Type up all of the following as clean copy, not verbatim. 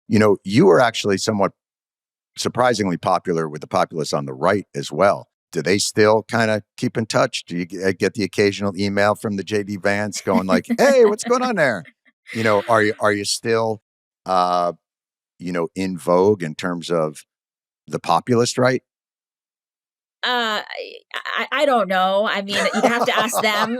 You are actually somewhat surprisingly popular with the populists on the right as well. Do they still kind of keep in touch? Do you get the occasional email from the JD Vance going like, "Hey, what's going on there?" Are you still in vogue in terms of the populist right? I don't know. I mean, you'd have to ask them.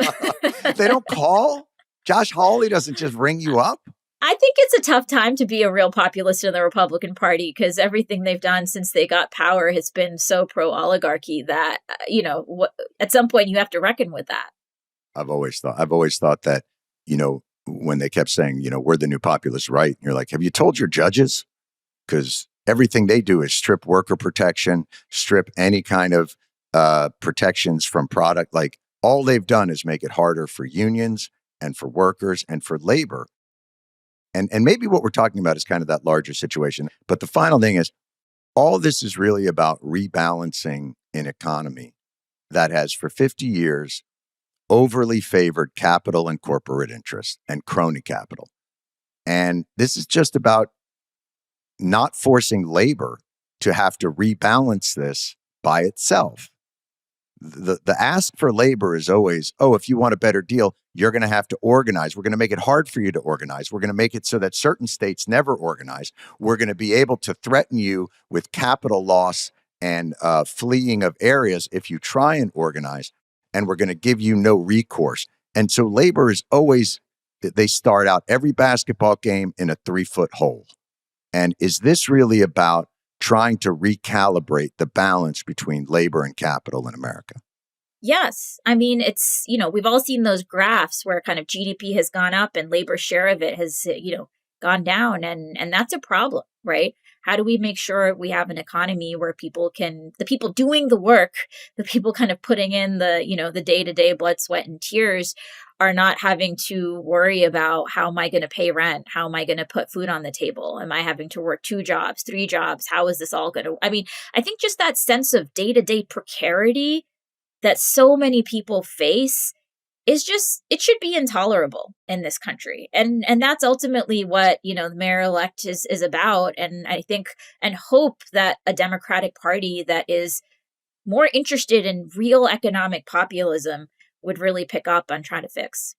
They don't call? Josh Hawley doesn't just ring you up? I think it's a tough time to be a real populist in the Republican Party because everything they've done since they got power has been so pro-oligarchy that, at some point you have to reckon with that. I've always thought that, when they kept saying, we're the new populist right, you're like, have you told your judges? Because everything they do is strip worker protection, strip any kind of protections from product. Like all they've done is make it harder for unions and for workers and for labor. And maybe what we're talking about is kind of that larger situation. But the final thing is, all this is really about rebalancing an economy that has for 50 years overly favored capital and corporate interest and crony capital. And this is just about not forcing labor to have to rebalance this by itself. The ask for labor is always, if you want a better deal, you're going to have to organize. We're going to make it hard for you to organize. We're going to make it so that certain states never organize. We're going to be able to threaten you with capital loss and fleeing of areas if you try and organize. And we're going to give you no recourse. And so labor is always, they start out every basketball game in a 3-foot hole. And is this really about trying to recalibrate the balance between labor and capital in America? Yes. I mean, it's, we've all seen those graphs where kind of GDP has gone up and labor share of it has, gone down. And that's a problem, right? How do we make sure we have an economy where the people doing the work, the people kind of putting in the day-to-day blood, sweat, and tears are not having to worry about how am I going to pay rent? How am I going to put food on the table? Am I having to work 2 jobs, 3 jobs? How is this all going to, I think just that sense of day-to-day precarity that so many people face is just, it should be intolerable in this country. And that's ultimately what, the mayor-elect is about. And I think and hope that a Democratic Party that is more interested in real economic populism would really pick up on trying to fix.